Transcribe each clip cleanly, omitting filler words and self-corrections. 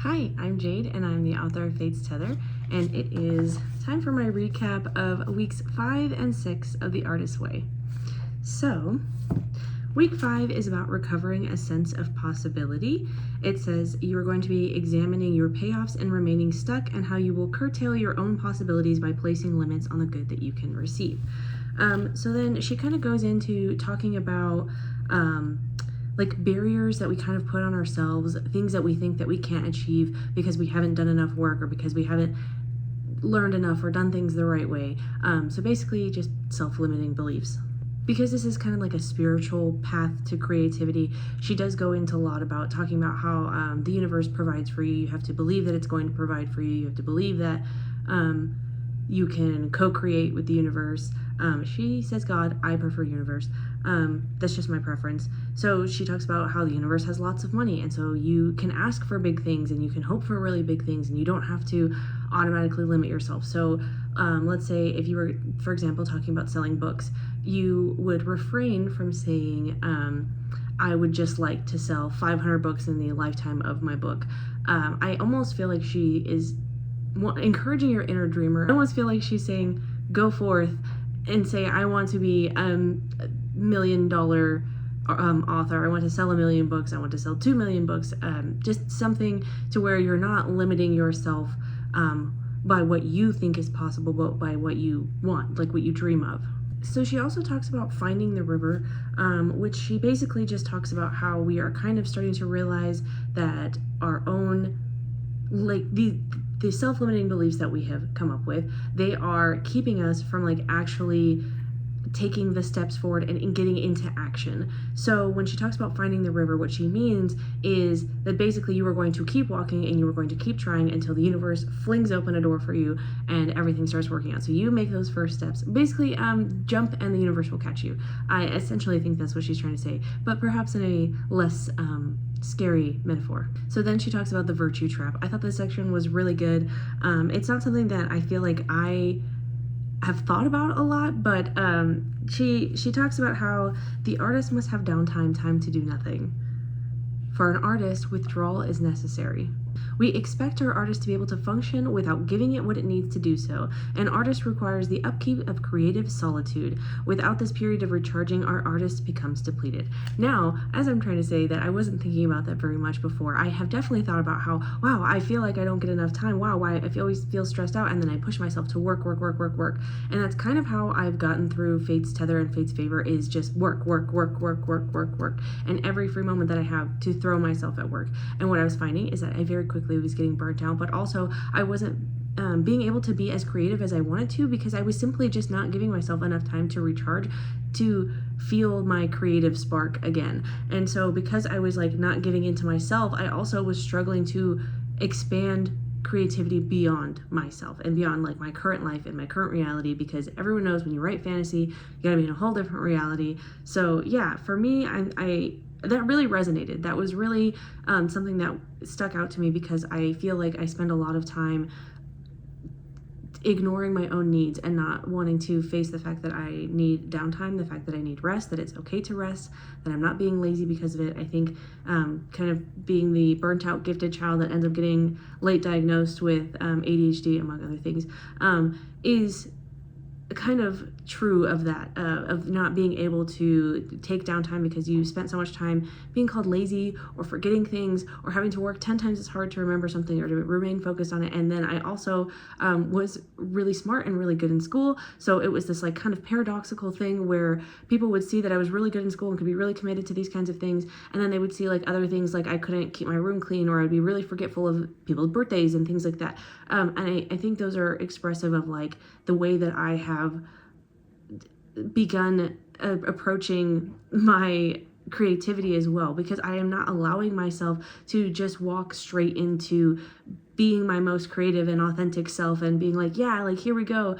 Hi, I'm Jade, and I'm the author of Fate's Tether, and it is time for my recap of weeks 5 and 6 of The Artist's Way. So, week 5 is about recovering a sense of possibility. It says you are going to be examining your payoffs and remaining stuck, and how you will curtail your own possibilities by placing limits on the good that you can receive. So then she kind of goes into talking about like barriers that we kind of put on ourselves, things that we think that we can't achieve because we haven't done enough work or because we haven't learned enough or done things the right way. So basically just self-limiting beliefs. Because this is kind of like a spiritual path to creativity, she does go into a lot about talking about how the universe provides for you. You have to believe that it's going to provide for you. You have to believe that you can co-create with the universe. She says God, I prefer universe. That's just my preference. So she talks about how the universe has lots of money, and so you can ask for big things and you can hope for really big things, and you don't have to automatically limit yourself. So let's say if you were, for example, talking about selling books, you would refrain from saying, I would just like to sell 500 books in the lifetime of my book. I almost feel like she is encouraging your inner dreamer. I almost feel like she's saying, go forth and say, I want to be a $1 million author. I want to sell 1 million books. I want to sell 2 million books. Just something to where you're not limiting yourself by what you think is possible, but by what you want, like what you dream of. So she also talks about finding the river, which she basically just talks about how we are kind of starting to realize that our own, like the self-limiting beliefs that we have come up with, they are keeping us from like actually taking the steps forward and getting into action. So when she talks about finding the river, what she means is that basically you are going to keep walking and you are going to keep trying until the universe flings open a door for you and everything starts working out. So you make those first steps. Basically, jump and the universe will catch you. I essentially think that's what she's trying to say, but perhaps in a less scary metaphor. So then she talks about the virtue trap. I thought this section was really good. It's not something that I feel like I have thought about a lot, but she talks about how the artist must have downtime, time to do nothing. For an artist, withdrawal is necessary. We expect our artist to be able to function without giving it what it needs to do so. An artist requires the upkeep of creative solitude. Without this period of recharging, our artist becomes depleted. Now, as I'm trying to say that I wasn't thinking about that very much before, I have definitely thought about how, wow, I feel like I don't get enough time. Wow, why I always feel stressed out, and then I push myself to work. And that's kind of how I've gotten through Fate's Tether and Fate's Favor, is just work. And every free moment that I have to throw myself at work. And what I was finding is that I very quickly was getting burnt out, but also I wasn't being able to be as creative as I wanted to, because I was simply just not giving myself enough time to recharge, to feel my creative spark again. And so because I was like not giving into myself, I also was struggling to expand creativity beyond myself and beyond like my current life and my current reality, because everyone knows when you write fantasy, you gotta be in a whole different reality. So yeah, for me, I that really resonated. That was really something that stuck out to me, because I feel like I spend a lot of time ignoring my own needs and not wanting to face the fact that I need downtime, the fact that I need rest, that it's okay to rest, that I'm not being lazy because of it. I think kind of being the burnt out gifted child that ends up getting late diagnosed with ADHD, among other things, is kind of true of that, of not being able to take downtime because you spent so much time being called lazy or forgetting things or having to work 10 times as hard to remember something or to remain focused on it. And then I also was really smart and really good in school, so it was this like kind of paradoxical thing where people would see that I was really good in school and could be really committed to these kinds of things, and then they would see like other things, like I couldn't keep my room clean, or I'd be really forgetful of people's birthdays and things like that. And I think those are expressive of like the way that I have begun approaching my creativity as well, because I am not allowing myself to just walk straight into being my most creative and authentic self and being like, yeah, like here we go,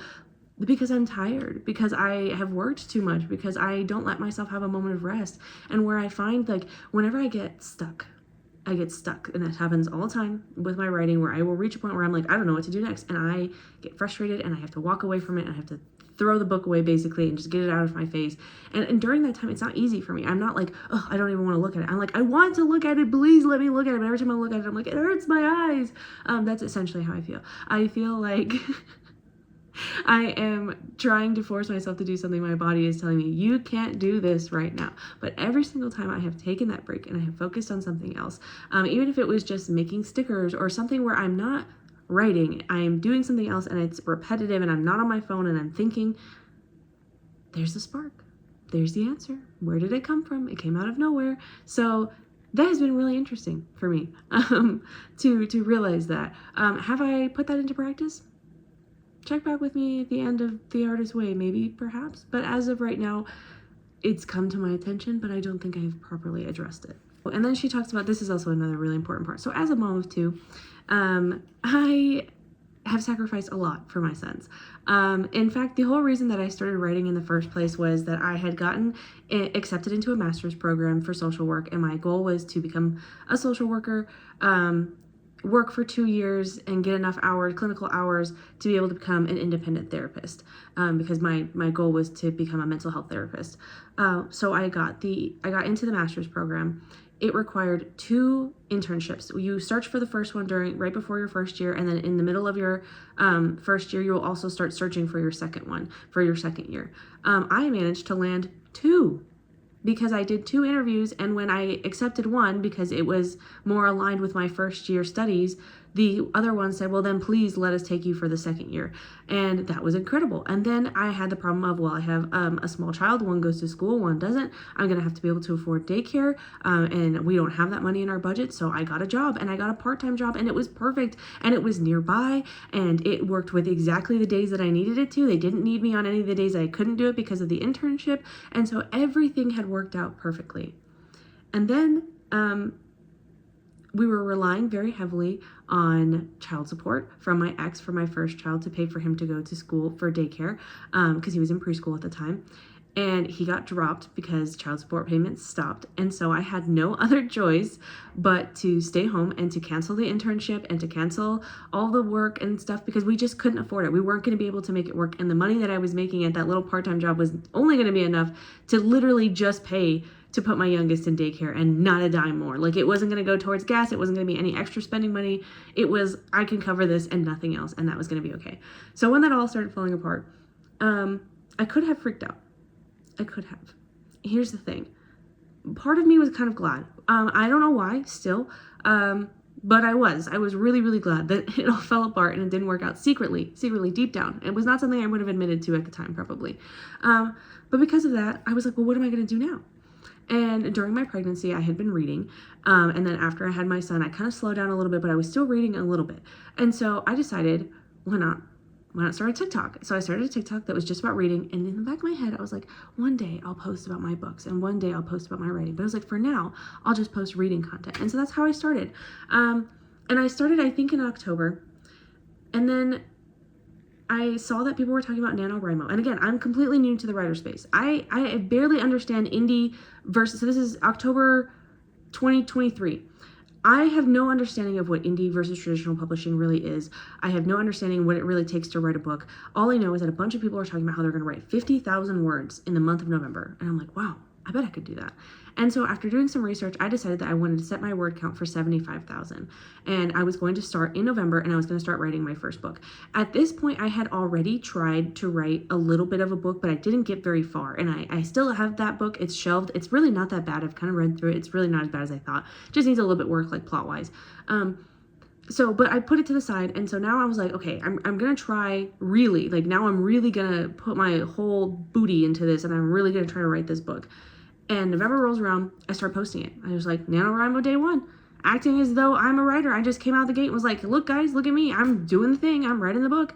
because I'm tired, because I have worked too much, because I don't let myself have a moment of rest. And where I find like whenever I get stuck, and that happens all the time with my writing, where I will reach a point where I'm like, I don't know what to do next, and I get frustrated and I have to walk away from it and I have to throw the book away basically and just get it out of my face. And during that time, it's not easy for me. I'm not like, oh, I don't even want to look at it. I'm like, I want to look at it. Please let me look at it. But every time I look at it, I'm like, it hurts my eyes. That's essentially how I feel. I feel like I am trying to force myself to do something my body is telling me, you can't do this right now. But every single time I have taken that break and I have focused on something else, even if it was just making stickers or something where I'm not writing, I am doing something else and it's repetitive and I'm not on my phone and I'm thinking, there's the spark. There's the answer. Where did it come from? It came out of nowhere. So that has been really interesting for me to realize that. Have I put that into practice? Check back with me at the end of The Artist's Way, maybe, perhaps. But as of right now, it's come to my attention, but I don't think I've properly addressed it. And then she talks about, this is also another really important part. So as a mom of two, I have sacrificed a lot for my sons. In fact, the whole reason that I started writing in the first place was that I had gotten accepted into a master's program for social work, and my goal was to become a social worker, work for 2 years and get enough hours, clinical hours, to be able to become an independent therapist, because my goal was to become a mental health therapist. So I got into the master's program. It required 2 internships. You search for the first one right before your first year, and then in the middle of your first year, you will also start searching for your second one for your second year. I managed to land 2 because I did 2 interviews, and when I accepted one because it was more aligned with my first year studies, the other one said, well, then please let us take you for the second year. And that was incredible. And then I had the problem of, well, I have a small child. One goes to school, one doesn't. I'm going to have to be able to afford daycare. And we don't have that money in our budget. So I got a job, and I got a part-time job, and it was perfect. And it was nearby, and it worked with exactly the days that I needed it to. They didn't need me on any of the days I couldn't do it because of the internship. And so everything had worked out perfectly. And then, we were relying very heavily on child support from my ex for my first child to pay for him to go to school for daycare, because he was in preschool at the time. And he got dropped because child support payments stopped. And so I had no other choice but to stay home and to cancel the internship and to cancel all the work and stuff, because we just couldn't afford it. We weren't going to be able to make it work. And the money that I was making at that little part-time job was only going to be enough to literally just pay to put my youngest in daycare and not a dime more. Like, it wasn't going to go towards gas. It wasn't going to be any extra spending money. It was, I can cover this and nothing else. And that was going to be okay. So when that all started falling apart, I could have freaked out. I could have. Here's the thing. Part of me was kind of glad. I don't know why still. But I was really, really glad that it all fell apart and it didn't work out secretly deep down. It was not something I would have admitted to at the time, probably. But because of that, I was like, well, what am I going to do now? And during my pregnancy, I had been reading. And then after I had my son, I kind of slowed down a little bit, but I was still reading a little bit. And so I decided, why not start a TikTok? So I started a TikTok that was just about reading. And in the back of my head, I was like, one day I'll post about my books and one day I'll post about my writing. But I was like, for now, I'll just post reading content. And so that's how I started. And I started, I think, in October. And then I saw that people were talking about NaNoWriMo. And again, I'm completely new to the writer space. I barely understand indie versus, so this is October 2023. I have no understanding of what indie versus traditional publishing really is. I have no understanding what it really takes to write a book. All I know is that a bunch of people are talking about how they're going to write 50,000 words in the month of November. And I'm like, wow, I bet I could do that. And so after doing some research, I decided that I wanted to set my word count for 75,000. And I was going to start in November, and I was going to start writing my first book. At this point, I had already tried to write a little bit of a book, but I didn't get very far. And I still have that book. It's shelved. It's really not that bad. I've kind of read through it. It's really not as bad as I thought. It just needs a little bit work, like plot-wise. But I put it to the side, and so now I was like, okay, I'm gonna try really, like, now I'm really gonna put my whole booty into this, and I'm really gonna try to write this book. And November rolls around, I start posting it. I was like, NaNoWriMo day 1, acting as though I'm a writer. I just came out the gate and was like, look guys, look at me, I'm doing the thing, I'm writing the book.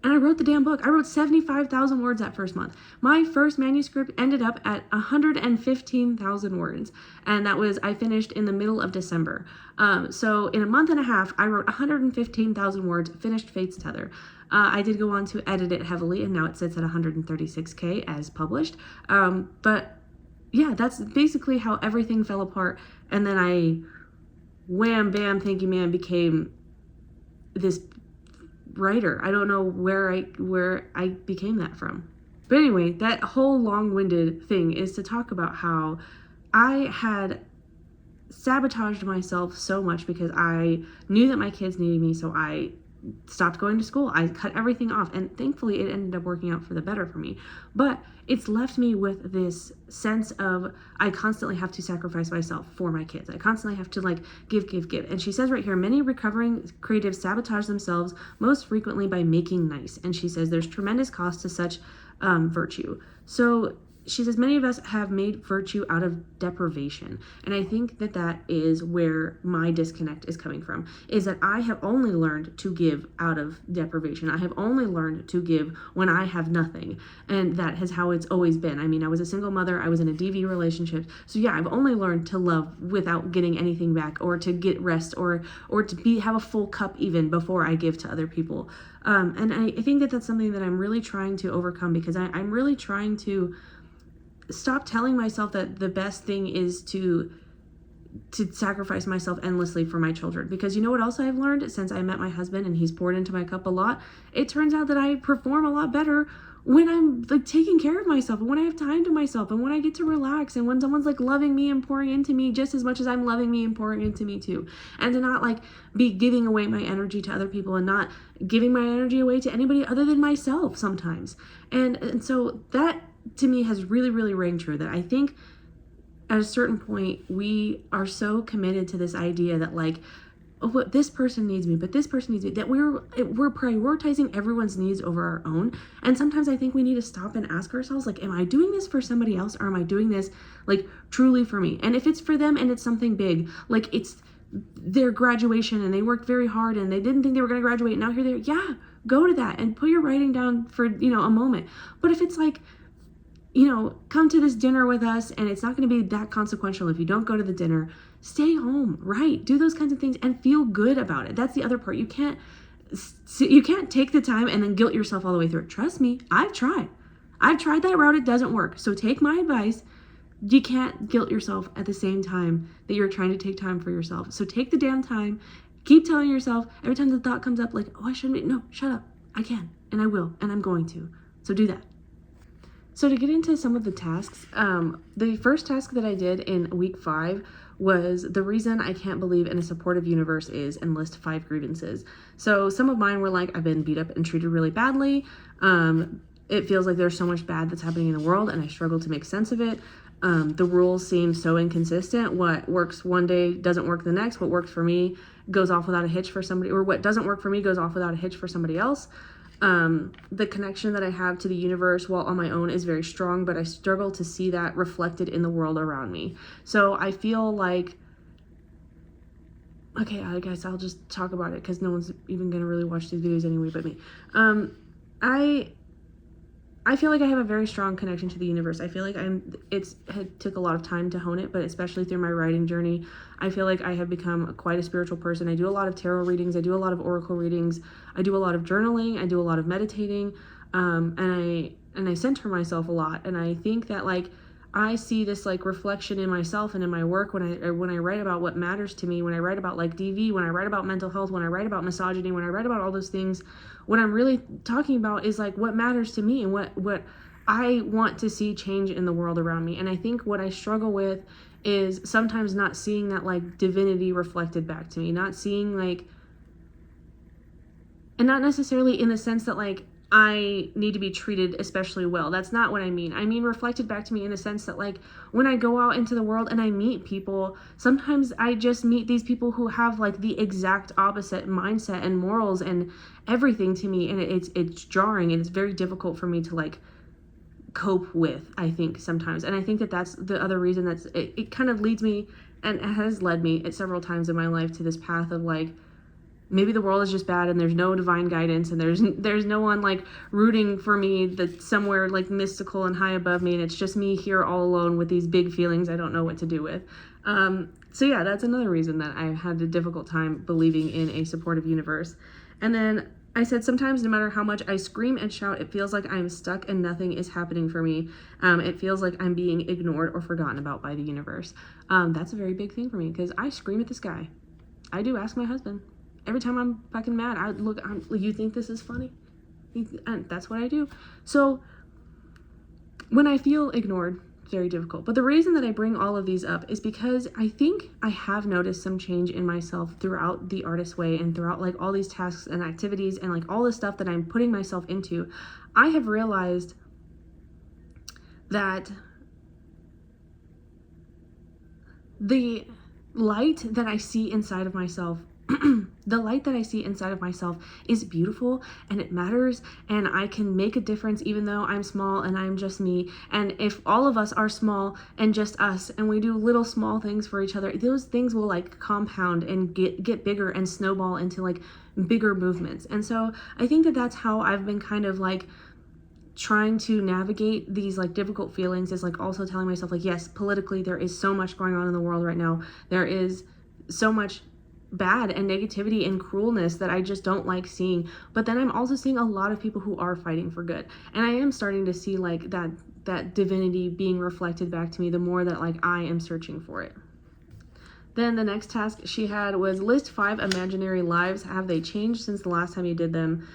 And I wrote the damn book. I wrote 75,000 words that first month. My first manuscript ended up at 115,000 words. And I finished in the middle of December. So in a month and a half, I wrote 115,000 words, finished Fate's Tether. I did go on to edit it heavily, and now it sits at 136K as published. But yeah, that's basically how everything fell apart. And then I, wham, bam, thank you, man, became this writer. I don't know where I became that from. But anyway, that whole long-winded thing is to talk about how I had sabotaged myself so much because I knew that my kids needed me, so I stopped going to school. I cut everything off, and thankfully it ended up working out for the better for me. But it's left me with this sense of I constantly have to sacrifice myself for my kids. I constantly have to like give. And she says right here, many recovering creatives sabotage themselves most frequently by making nice. And she says there's tremendous cost to such virtue. So she says many of us have made virtue out of deprivation. And I think that that is where my disconnect is coming from, is that I have only learned to give out of deprivation. I have only learned to give when I have nothing. And that is how it's always been. I mean, I was a single mother. I was in a DV relationship. So yeah, I've only learned to love without getting anything back, or to get rest, or to have a full cup even before I give to other people. And I think that that's something that I'm really trying to overcome, because I'm really trying to stop telling myself that the best thing is to sacrifice myself endlessly for my children. Because you know what else I've learned since I met my husband and he's poured into my cup a lot? It turns out that I perform a lot better when I'm like taking care of myself, and when I have time to myself, and when I get to relax, and when someone's like loving me and pouring into me just as much as I'm loving me and pouring into me too. And to not like be giving away my energy to other people, and not giving my energy away to anybody other than myself sometimes. And so that to me has really, really rang true, that I think at a certain point we are so committed to this idea that like, oh, what this person needs me, but this person needs me, that we're prioritizing everyone's needs over our own. And sometimes I think we need to stop and ask ourselves, like, am I doing this for somebody else, or am I doing this like truly for me? And if it's for them and it's something big, like it's their graduation and they worked very hard and they didn't think they were going to graduate, now here they are, yeah, go to that and put your writing down for, a moment. But if it's like, come to this dinner with us and it's not going to be that consequential if you don't go to the dinner, stay home, right? Do those kinds of things and feel good about it. That's the other part. You can't take the time and then guilt yourself all the way through it. Trust me, I've tried that route. It doesn't work. So take my advice. You can't guilt yourself at the same time that you're trying to take time for yourself. So take the damn time. Keep telling yourself every time the thought comes up, like, oh, I shouldn't be. No, shut up. I can, and I will, and I'm going to. So do that. So to get into some of the tasks, the first task that I did in week 5 was the reason I can't believe in a supportive universe is, and list 5 grievances. So some of mine were like, I've been beat up and treated really badly. It feels like there's so much bad that's happening in the world and I struggle to make sense of it. The rules seem so inconsistent. What works one day doesn't work the next. What works for me goes off without a hitch for somebody, or what doesn't work for me goes off without a hitch for somebody else. The connection that I have to the universe while on my own is very strong, but I struggle to see that reflected in the world around me. So I feel like, okay, I guess I'll just talk about it because no one's even going to really watch these videos anyway but me. I feel like I have a very strong connection to the universe. I feel like it took a lot of time to hone it, but especially through my writing journey, I feel like I have become quite a spiritual person. I do a lot of tarot readings. I do a lot of oracle readings. I do a lot of journaling. I do a lot of meditating. And I center myself a lot. And I think that like, I see this like reflection in myself and in my work when I write about what matters to me, when I write about like DV, when I write about mental health, when I write about misogyny, when I write about all those things. What I'm really talking about is like what matters to me and what I want to see change in the world around me. And I think what I struggle with is sometimes not seeing that like divinity reflected back to me, not seeing like, and not necessarily in the sense that like I need to be treated especially well. That's not what I mean. I mean reflected back to me in the sense that like when I go out into the world and I meet people, sometimes I just meet these people who have like the exact opposite mindset and morals and everything to me, and it's jarring and it's very difficult for me to like cope with, I think sometimes. And I think that that's the other reason it kind of leads me and has led me at several times in my life to this path of like, maybe the world is just bad and there's no divine guidance and there's no one like rooting for me that's somewhere like mystical and high above me, and it's just me here all alone with these big feelings I don't know what to do with. So yeah, that's another reason that I had a difficult time believing in a supportive universe. And then I said sometimes no matter how much I scream and shout, it feels like I'm stuck and nothing is happening for me. It feels like I'm being ignored or forgotten about by the universe. That's a very big thing for me because I scream at the sky. I do, ask my husband. every time I'm fucking mad, you think this is funny? And that's what I do. So when I feel ignored, it's very difficult. But the reason that I bring all of these up is because I think I have noticed some change in myself throughout the Artist Way and throughout like all these tasks and activities and like all the stuff that I'm putting myself into. I have realized that the light that I see inside of myself the light that I see inside of myself is beautiful and it matters, and I can make a difference even though I'm small and I'm just me. And if all of us are small and just us and we do little small things for each other, those things will like compound and get bigger and snowball into like bigger movements. And so I think that that's how I've been kind of like trying to navigate these like difficult feelings, is like also telling myself like, yes, politically there is so much going on in the world right now. There is so much bad and negativity and cruelness that I just don't like seeing. But then I'm also seeing a lot of people who are fighting for good. And I am starting to see like that divinity being reflected back to me the more that like I am searching for it. Then the next task she had was list 5 imaginary lives. Have they changed since the last time you did them?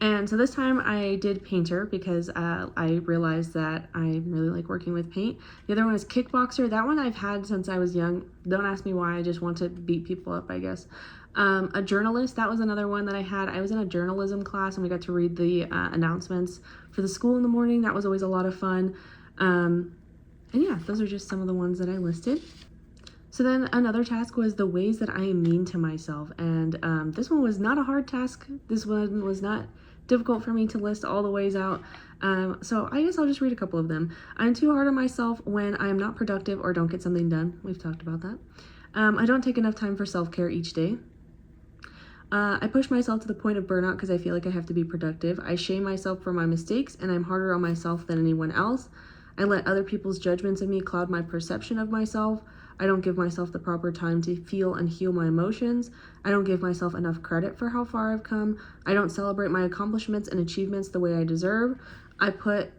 And so this time I did painter because I realized that I really like working with paint. The other one is kickboxer. That one I've had since I was young. Don't ask me why, I just want to beat people up, I guess. A journalist, that was another one that I had. I was in a journalism class and we got to read the announcements for the school in the morning. That was always a lot of fun. And yeah, those are just some of the ones that I listed. So then another task was the ways that I am mean to myself. And this one was not a hard task. This one was not difficult for me to list all the ways out. So I guess I'll just read a couple of them. I'm too hard on myself when I am not productive or don't get something done. We've talked about that. I don't take enough time for self-care each day. I push myself to the point of burnout because I feel like I have to be productive. I shame myself for my mistakes and I'm harder on myself than anyone else. I let other people's judgments of me cloud my perception of myself. I don't give myself the proper time to feel and heal my emotions. I don't give myself enough credit for how far I've come. I don't celebrate my accomplishments and achievements the way I deserve. I put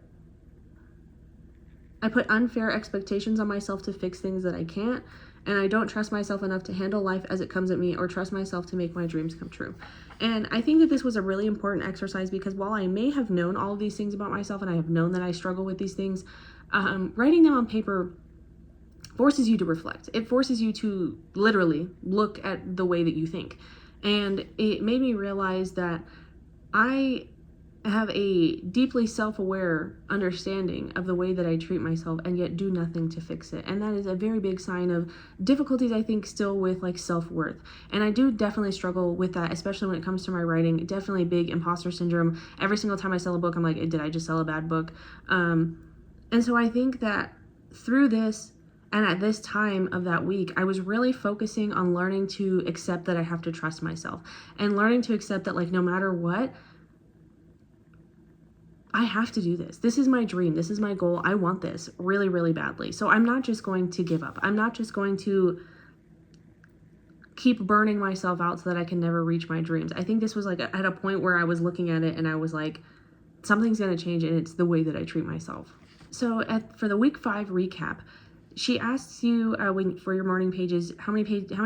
unfair expectations on myself to fix things that I can't. And I don't trust myself enough to handle life as it comes at me or trust myself to make my dreams come true. And I think that this was a really important exercise because while I may have known all of these things about myself and I have known that I struggle with these things, writing them on paper forces you to reflect. It forces you to literally look at the way that you think. And it made me realize that I have a deeply self-aware understanding of the way that I treat myself and yet do nothing to fix it. And that is a very big sign of difficulties, I think, still with like self-worth. And I do definitely struggle with that, especially when it comes to my writing. Definitely big imposter syndrome. Every single time I sell a book, I'm like, did I just sell a bad book? And so I think that through this, and at this time of that week, I was really focusing on learning to accept that I have to trust myself and learning to accept that like no matter what, I have to do this. This is my dream. This is my goal. I want this really, really badly. So I'm not just going to give up. I'm not just going to keep burning myself out so that I can never reach my dreams. I think this was like at a point where I was looking at it and I was like, something's going to change and it's the way that I treat myself. So for the week 5 recap, she asks you for your morning pages, how many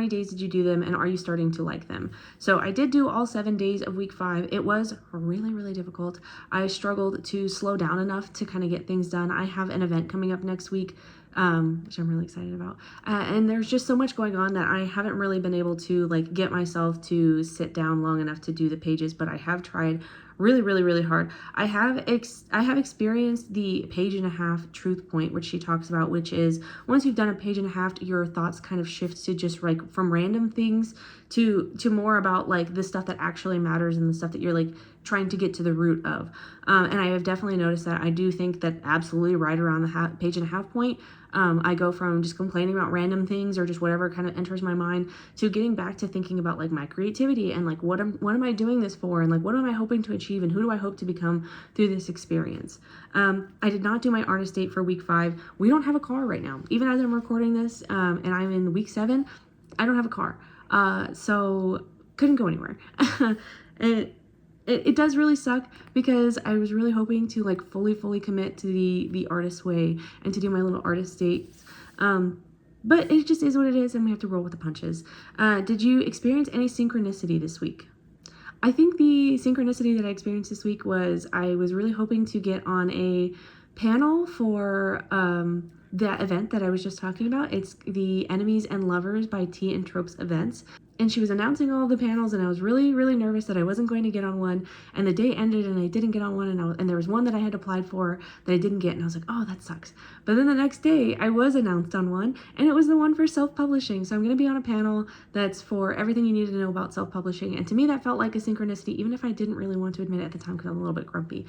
days did you do them and are you starting to like them? So I did do all 7 days of week 5. It was really, really difficult. I struggled to slow down enough to kind of get things done. I have an event coming up next week, which I'm really excited about. And there's just so much going on that I haven't really been able to like get myself to sit down long enough to do the pages, but I have tried really, really, really hard. I have experienced the 1.5 page truth point, which she talks about, which is once you've done a 1.5 page, your thoughts kind of shift to just like from random things to more about like the stuff that actually matters and the stuff that you're like trying to get to the root of. And I have definitely noticed that. I do think that absolutely right around the 1.5 page point, I go from just complaining about random things or just whatever kind of enters my mind to getting back to thinking about like my creativity and like what am I doing this for and like what am I hoping to achieve and who do I hope to become through this experience. I did not do my artist date for week 5. We don't have a car right now. Even as I'm recording this and I'm in week 7, I don't have a car. So couldn't go anywhere. It does really suck because I was really hoping to like fully commit to the Artist Way and to do my little artist dates. But it just is what it is, and we have to roll with the punches. Did you experience any synchronicity this week? I think the synchronicity that I experienced this week was I was really hoping to get on a panel for that event that I was just talking about. It's the Enemies and Lovers by Tea and Tropes events. And she was announcing all of the panels, and I was really, really nervous that I wasn't going to get on one. And the day ended, and I didn't get on one, and there was one that I had applied for that I didn't get, and I was like, oh, that sucks. But then the next day, I was announced on one, and it was the one for self-publishing. So I'm going to be on a panel that's for everything you need to know about self-publishing. And to me, that felt like a synchronicity, even if I didn't really want to admit it at the time because I'm a little bit grumpy.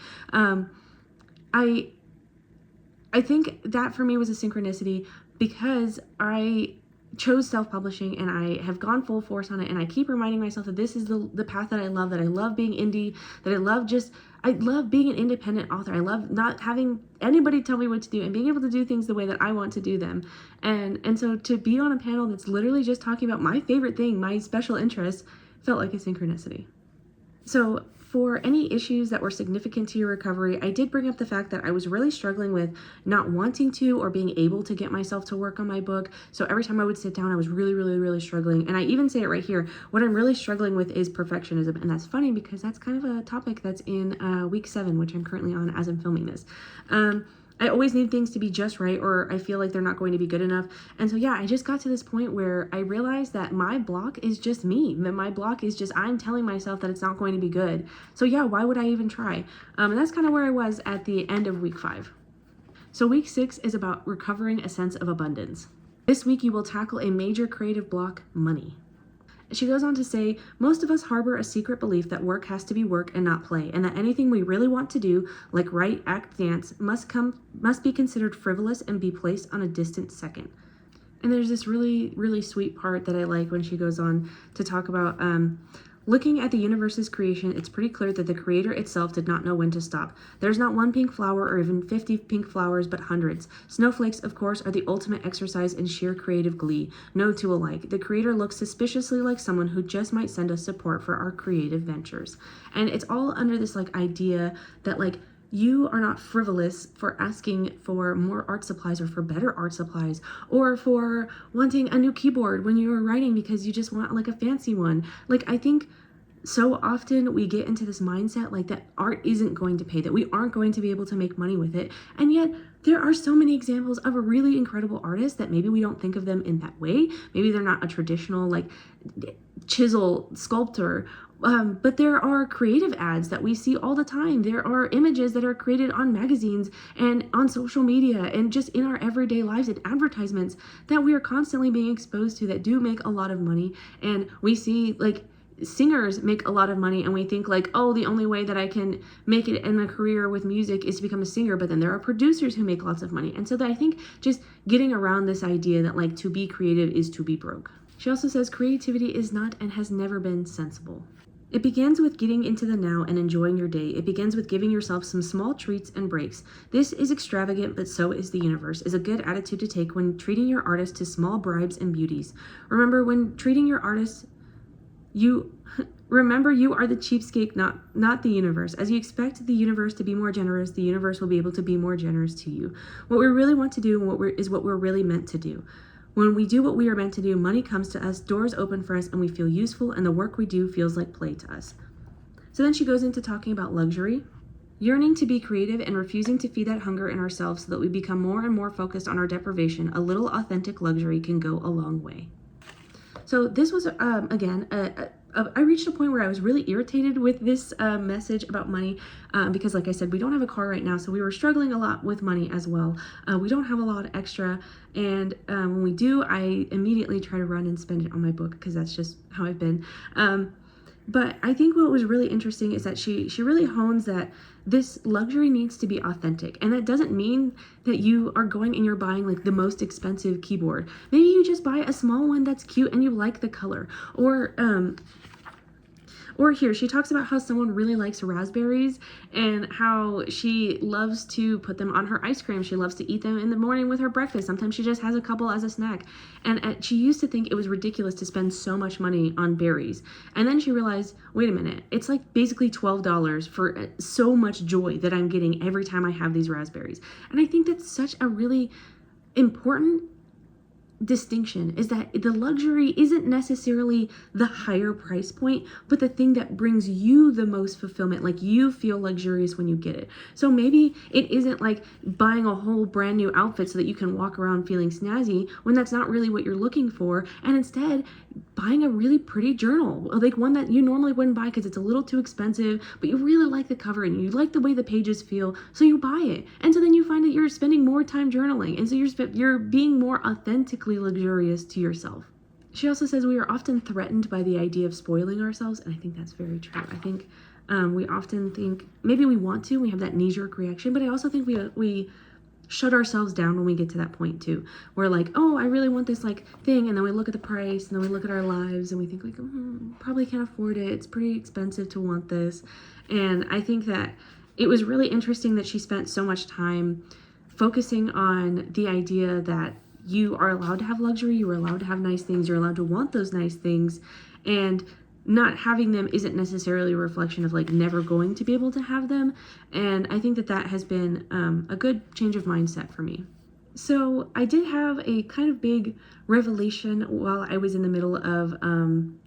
I think that for me was a synchronicity because I chose self-publishing and I have gone full force on it, and I keep reminding myself that this is the path that I love being indie, that I love being an independent author. I love not having anybody tell me what to do and being able to do things the way that I want to do them. And so to be on a panel that's literally just talking about my favorite thing, my special interest, felt like a synchronicity. So for any issues that were significant to your recovery, I did bring up the fact that I was really struggling with not wanting to or being able to get myself to work on my book. So every time I would sit down, I was really, really, really struggling. And I even say it right here, what I'm really struggling with is perfectionism. And that's funny because that's kind of a topic that's in week 7, which I'm currently on as I'm filming this. I always need things to be just right, or I feel like they're not going to be good enough. And so, yeah, I just got to this point where I realized that my block is just me. That my block is just, I'm telling myself that it's not going to be good. So yeah, why would I even try? And that's kind of where I was at the end of week 5. So week 6 is about recovering a sense of abundance. This week, you will tackle a major creative block, money. She goes on to say, most of us harbor a secret belief that work has to be work and not play, and that anything we really want to do, like write, act, dance, must be considered frivolous and be placed on a distant second. And there's this really, really sweet part that I like when she goes on to talk about looking at the universe's creation. It's pretty clear that the creator itself did not know when to stop. There's not one pink flower or even 50 pink flowers, but hundreds. Snowflakes, of course, are the ultimate exercise in sheer creative glee. No two alike. The creator looks suspiciously like someone who just might send us support for our creative ventures. And it's all under this idea that you are not frivolous for asking for more art supplies or for better art supplies or for wanting a new keyboard when you are writing because you just want a fancy one. I think so often we get into this mindset that art isn't going to pay, that we aren't going to be able to make money with it. And yet there are so many examples of a really incredible artist that maybe we don't think of them in that way. Maybe they're not a traditional chisel sculptor. But there are creative ads that we see all the time. There are images that are created on magazines and on social media and just in our everyday lives and advertisements that we are constantly being exposed to that do make a lot of money. And we see singers make a lot of money and we think oh, the only way that I can make it in a career with music is to become a singer. But then there are producers who make lots of money. And so that I think just getting around this idea that to be creative is to be broke. She also says creativity is not and has never been sensible. It begins with getting into the now and enjoying your day. It begins with giving yourself some small treats and breaks. This is extravagant, but so is the universe, is a good attitude to take when treating your artist to small bribes and beauties. Remember, when treating your artist, you are the cheapskate, not the universe. As you expect the universe to be more generous, the universe will be able to be more generous to you. What we really want to do is what we're really meant to do. When we do what we are meant to do, money comes to us, doors open for us, and we feel useful, and the work we do feels like play to us. So then she goes into talking about luxury, yearning to be creative and refusing to feed that hunger in ourselves so that we become more and more focused on our deprivation. A little authentic luxury can go a long way. So this was, again, I reached a point where I was really irritated with this message about money because, like I said, we don't have a car right now, so we were struggling a lot with money as well. We don't have a lot extra, and when we do, I immediately try to run and spend it on my book because that's just how I've been. But I think what was really interesting is that she really hones that this luxury needs to be authentic. And that doesn't mean that you are going and you're buying the most expensive keyboard. Maybe you just buy a small one that's cute and you like the color. Or here, she talks about how someone really likes raspberries and how she loves to put them on her ice cream. She loves to eat them in the morning with her breakfast. Sometimes she just has a couple as a snack. And she used to think it was ridiculous to spend so much money on berries. And then she realized, wait a minute, it's basically $12 for so much joy that I'm getting every time I have these raspberries. And I think that's such a really important distinction, is that the luxury isn't necessarily the higher price point, but the thing that brings you the most fulfillment. Like, you feel luxurious when you get it. So maybe it isn't like buying a whole brand new outfit so that you can walk around feeling snazzy, when that's not really what you're looking for, and instead buying a really pretty journal, like one that you normally wouldn't buy because it's a little too expensive, but you really like the cover and you like the way the pages feel, so you buy it. And so then you find that you're spending more time journaling, and so you're being more authentically luxurious to yourself. She also says we are often threatened by the idea of spoiling ourselves, and I think that's very true. I think we often think maybe we want to, we have that knee-jerk reaction, but I also think we shut ourselves down when we get to that point too. We're like, oh, I really want this like thing, and then we look at the price, and then we look at our lives, and we think like, probably can't afford it. It's pretty expensive to want this. And I think that it was really interesting that she spent so much time focusing on the idea that you are allowed to have luxury, you are allowed to have nice things, you're allowed to want those nice things, and not having them isn't necessarily a reflection of like never going to be able to have them. And I think that that has been a good change of mindset for me. So I did have a kind of big revelation while I was in the middle of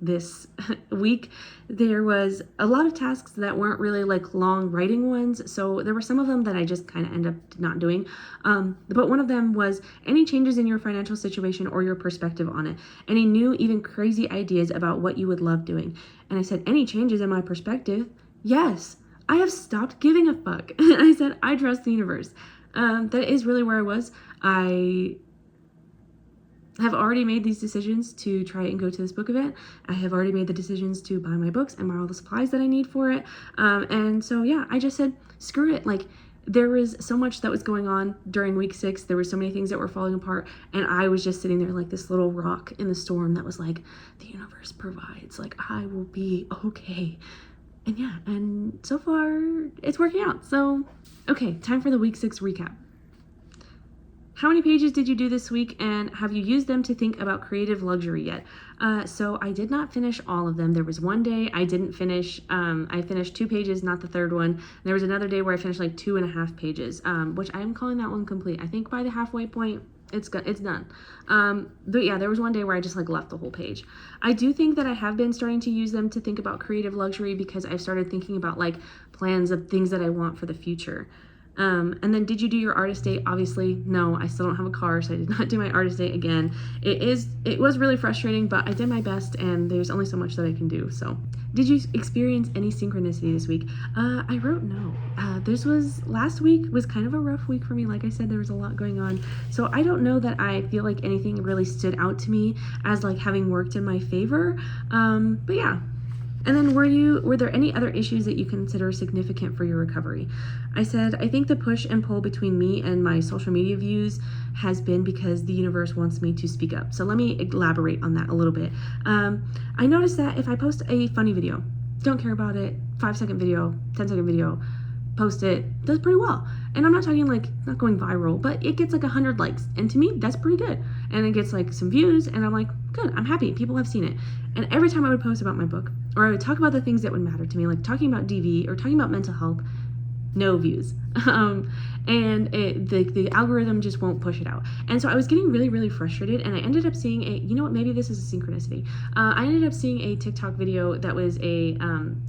this week. There was a lot of tasks that weren't really like long writing ones, so there were some of them that I just kind of ended up not doing. But one of them was any changes in your financial situation or your perspective on it. Any new, even crazy ideas about what you would love doing. And I said, any changes in my perspective? Yes, I have stopped giving a fuck. I said, I trust the universe. That is really where I was. I have already made these decisions to try and go to this book event. I have already made the decisions to buy my books and buy all the supplies that I need for it. And so, yeah, I just said, screw it. Like, there was so much that was going on during week 6. There were so many things that were falling apart. And I was just sitting there like this little rock in the storm that was like, the universe provides. Like, I will be okay. And yeah, and so far it's working out. So, okay, time for the week 6 recap. How many pages did you do this week, and have you used them to think about creative luxury yet? So I did not finish all of them. There was one day I didn't finish. I finished 2 pages, not the third one. There was another day where I finished like 2.5 pages, which I am calling that one complete. I think by the halfway point, it's done. But yeah, there was one day where I just like left the whole page. I do think that I have been starting to use them to think about creative luxury because I've started thinking about like plans of things that I want for the future. And then did you do your artist date? Obviously, no, I still don't have a car, so I did not do my artist date again. It was really frustrating, but I did my best, and there's only so much that I can do. So did you experience any synchronicity this week? I wrote no. Last week was kind of a rough week for me. Like I said, there was a lot going on. So I don't know that I feel like anything really stood out to me as like having worked in my favor. But yeah. And then were there any other issues that you consider significant for your recovery? I said, I think the push and pull between me and my social media views has been because the universe wants me to speak up. So let me elaborate on that a little bit. I noticed that if I post a funny video, don't care about it, 5-second video, 10-second video, post it, does pretty well. And I'm not talking like, not going viral, but it gets like 100 likes. And to me, that's pretty good. And it gets like some views, and I'm like, good, I'm happy, people have seen it. And every time I would post about my book, or I would talk about the things that would matter to me, like talking about DV or talking about mental health, no views. And the algorithm just won't push it out. And so I was getting really, really frustrated, and I ended up seeing you know what, maybe this is a synchronicity. I ended up seeing a TikTok video that was a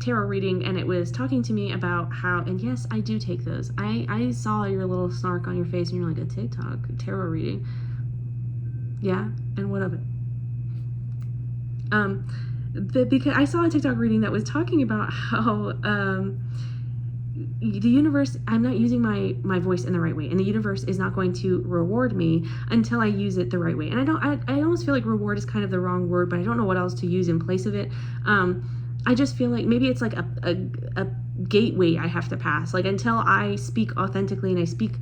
tarot reading, and it was talking to me about how, and yes, I do take those. I saw your little snark on your face, and you're like, a TikTok tarot reading? Yeah, and what of it? Because I saw a TikTok reading that was talking about how the universe, I'm not using my voice in the right way, and the universe is not going to reward me until I use it the right way. And I almost feel like reward is kind of the wrong word, but I don't know what else to use in place of it. I just feel like maybe it's like a gateway I have to pass. Like, until I speak authentically and I speak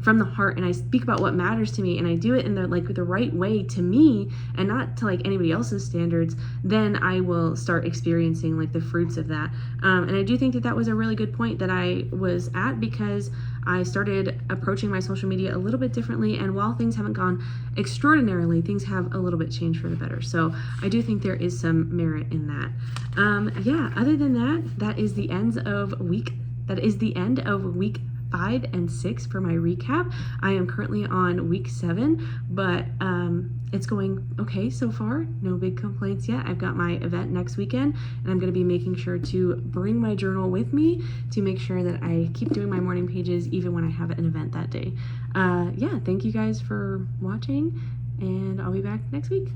from the heart and I speak about what matters to me and I do it in the right way to me and not to like anybody else's standards, then I will start experiencing like the fruits of that. And I do think that was a really good point that I was at, because I started approaching my social media a little bit differently, and while things haven't gone extraordinarily, things have a little bit changed for the better. So I do think there is some merit in that. Yeah, other than that, that is the end of week 5 and 6 for my recap. I am currently on week 7, but it's going okay so far. No big complaints yet. I've got my event next weekend, and I'm going to be making sure to bring my journal with me to make sure that I keep doing my morning pages even when I have an event that day. Yeah, thank you guys for watching, and I'll be back next week.